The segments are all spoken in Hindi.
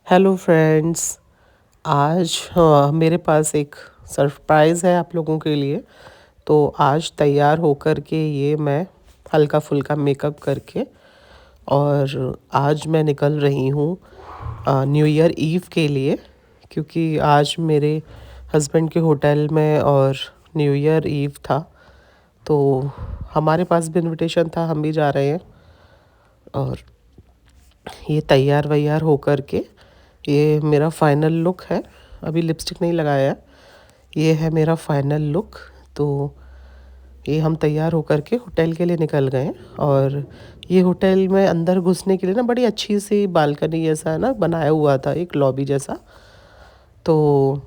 Hello friends. आज मेरे पास एक सरप्राइज़ है आप लोगों के लिए। तो आज तैयार होकर के ये मैं हल्का फुल्का मेकअप करके और आज मैं निकल रही हूँ न्यू ईयर ईव के लिए, क्योंकि आज मेरे हस्बैंड के होटल में और न्यू ईयर ईव था। तो हमारे पास भी इनविटेशन था, हम भी जा रहे हैं। और ये तैयार वैयार होकर के ये मेरा फाइनल लुक है। अभी लिपस्टिक नहीं लगाया है, ये है मेरा फाइनल लुक। तो ये हम तैयार होकर के होटल के लिए निकल गए। और ये होटल में अंदर घुसने के लिए ना बड़ी अच्छी सी बालकनी जैसा ना बनाया हुआ था, एक लॉबी जैसा। तो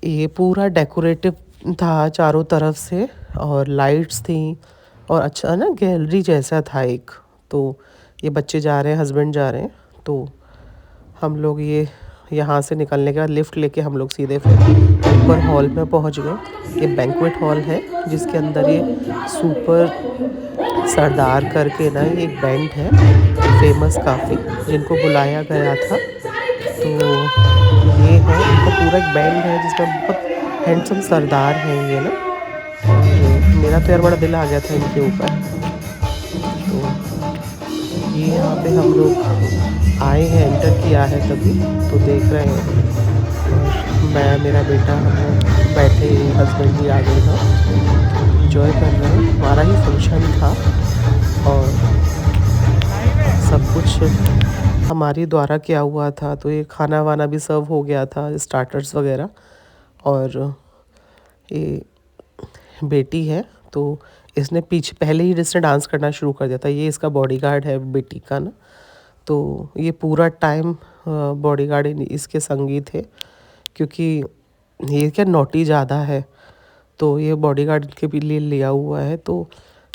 ये पूरा डेकोरेटिव था चारों तरफ से, और लाइट्स थी, और अच्छा ना गैलरी जैसा था एक। तो ये बच्चे जा रहे हैं, हस्बैंड जा रहे हैं, तो हम लोग ये यहाँ से निकलने के बाद लिफ्ट लेके हम लोग सीधे फिर ऊपर हॉल में पहुँच गए। ये बैंक्वेट हॉल है जिसके अंदर ये सुपर सरदार करके ना ये एक बैंड है फेमस काफ़ी, जिनको बुलाया गया था। तो ये है इनका पूरा एक बैंड है जिसमें बहुत हैंडसम सरदार हैं ये ना। और मेरा तो यार बड़ा दिल आ गया था इनके ऊपर। तो ये यहाँ पे हम लोग आए हैं, एंटर किया है तभी, तो देख रहे हैं। और मैं, मेरा बेटा, हम लोग बैठे, हस्बैंड भी आ गए था, इंजॉय कर रहे हैं। हमारा ही फंक्शन था और सब कुछ हमारी द्वारा किया हुआ था। तो ये खाना वाना भी सर्व हो गया था, स्टार्टर्स वगैरह। और ये बेटी है, तो इसने पीछे पहले ही इसने डांस करना शुरू कर दिया था। ये इसका बॉडीगार्ड है बेटी का ना। तो ये पूरा टाइम बॉडीगार्ड इसके संगी थे, क्योंकि ये क्या नॉटी ज़्यादा है, तो ये बॉडीगार्ड के भी लिए लिया हुआ है। तो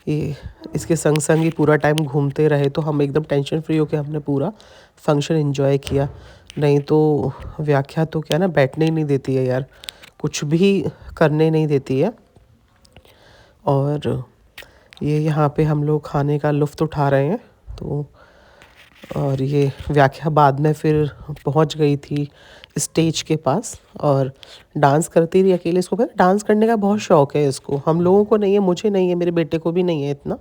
ये इसके संग संग ही पूरा टाइम घूमते रहे। तो हम एकदम टेंशन फ्री होकर हमने पूरा फंक्शन एंजॉय किया। नहीं तो व्याख्या तो क्या ना बैठने ही नहीं देती है यार, कुछ भी करने नहीं देती है। और ये यहाँ पे हम लोग खाने का लुत्फ़ उठा रहे हैं। तो और ये व्याख्या बाद में फिर पहुँच गई थी स्टेज के पास और डांस करती रही अकेले। इसको पता डांस करने का बहुत शौक़ है इसको, हम लोगों को नहीं है, मुझे नहीं है, मेरे बेटे को भी नहीं है इतना,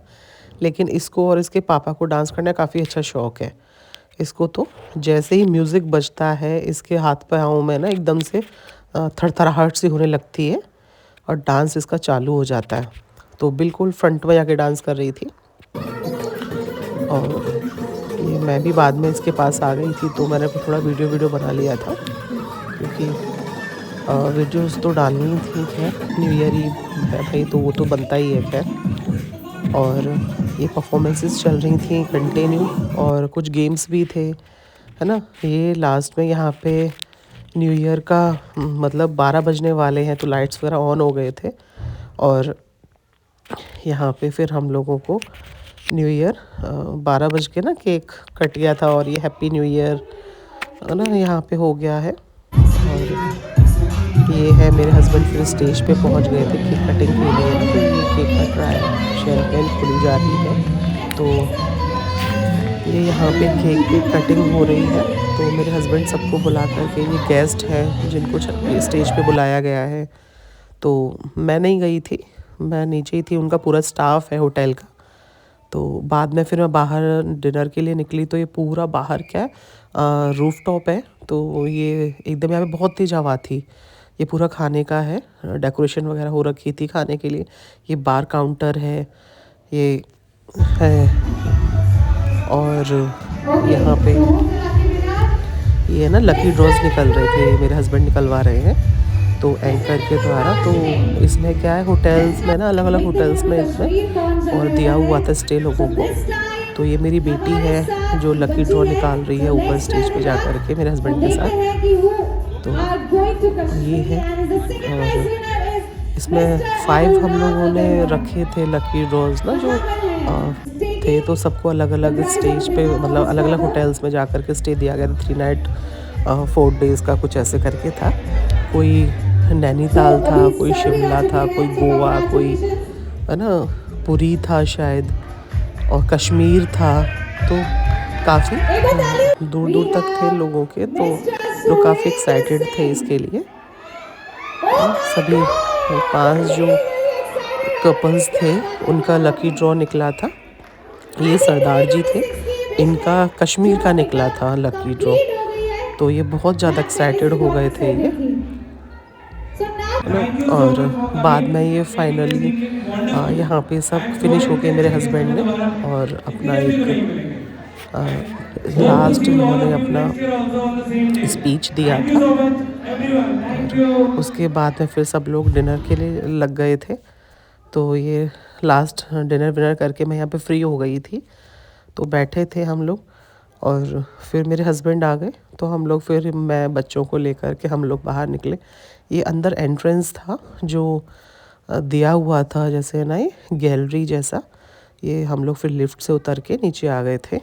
लेकिन इसको और इसके पापा को डांस करने का काफ़ी अच्छा शौक़ है इसको। तो जैसे ही म्यूज़िक बजता है इसके हाथ पाँव में ना एकदम से थरथराहट सी होने लगती है और डांस इसका चालू हो जाता है। तो बिल्कुल फ्रंट में जाके डांस कर रही थी। और ये मैं भी बाद में इसके पास आ गई थी, तो मैंने भी थोड़ा वीडियो बना लिया था, क्योंकि वीडियोस तो डालनी ही थी। खैर न्यू ईयर ईव है भाई, तो वो तो बनता ही है खैर। और ये परफॉर्मेंसेस चल रही थी कंटिन्यू, और कुछ गेम्स भी थे, है ना। ये लास्ट में यहाँ पे न्यू ईयर का मतलब 12 बजने वाले हैं, तो लाइट्स वगैरह ऑन हो गए थे। और यहाँ पे फिर हम लोगों को न्यू ईयर 12 बज के ना केक कट गया था, और ये हैप्पी न्यू ईयर ना यहाँ पे हो गया है। और ये है मेरे हस्बैंड फिर स्टेज पे पहुँच गए थे केक कटिंग के लिए ना। तो ये केक कट रहा है, शैंपेन खुली जा रही है। तो ये यहाँ पे केक की कटिंग हो रही है। तो मेरे हस्बैंड सबको बुला कर के, ये गेस्ट हैं जिनको स्टेज पे बुलाया गया है। तो मैं नहीं गई थी, मैं नीचे ही थी, उनका पूरा स्टाफ है होटल का। तो बाद में फिर मैं बाहर डिनर के लिए निकली, तो ये पूरा बाहर क्या है रूफ टॉप है। तो ये एकदम यहाँ पे बहुत तेज़ हवा थी। ये पूरा खाने का है, डेकोरेशन वगैरह हो रखी थी खाने के लिए। ये बार काउंटर है, ये है। और यहाँ पे ये ना लकी ड्रॉज निकल रहे थे, मेरे हस्बैंड निकलवा रहे हैं तो एंकर के द्वारा। तो इसमें क्या है, होटल्स में ना अलग अलग होटल्स में इसमें और दिया हुआ था स्टे लोगों को। तो ये मेरी बेटी है जो लकी ड्रॉ निकाल रही है ऊपर स्टेज पे जा कर के मेरे हस्बैंड के साथ। तो ये है, और इसमें 5 हम लोगों ने रखे थे लकी ड्रॉज ना जो थे। तो सबको अलग अलग स्टेज पे मतलब अलग अलग होटल्स में जा कर के स्टे दिया गया था। 3 नाइट 4 डेज़ का कुछ ऐसे करके था। कोई नैनीताल था, कोई शिमला था, कोई गोवा, कोई है ना पुरी था शायद, और कश्मीर था। तो काफ़ी दूर दूर तक थे लोगों के, तो लोग काफ़ी एक्साइटेड थे इसके लिए। सभी 5 जो कपल्स थे उनका लकी ड्रॉ निकला था। ये सरदार जी थे, इनका कश्मीर का निकला था लकी ड्रॉ, तो ये बहुत ज़्यादा एक्साइटेड हो गए थे ये, है ना। और बाद में ये फाइनली यहाँ पे सब फिनिश हो गए मेरे हस्बैंड ने, और अपना एक लास्ट उन्होंने अपना स्पीच दिया था। और उसके बाद में फिर सब लोग डिनर के लिए लग गए थे। तो ये लास्ट डिनर विनर करके मैं यहाँ पे फ्री हो गई थी, तो बैठे थे हम लोग। और फिर मेरे हस्बैंड आ गए, तो हम लोग फिर मैं बच्चों को लेकर के हम लोग बाहर निकले। ये अंदर एंट्रेंस था जो दिया हुआ था, जैसे ना ये गैलरी जैसा। ये हम लोग फिर लिफ्ट से उतर के नीचे आ गए थे।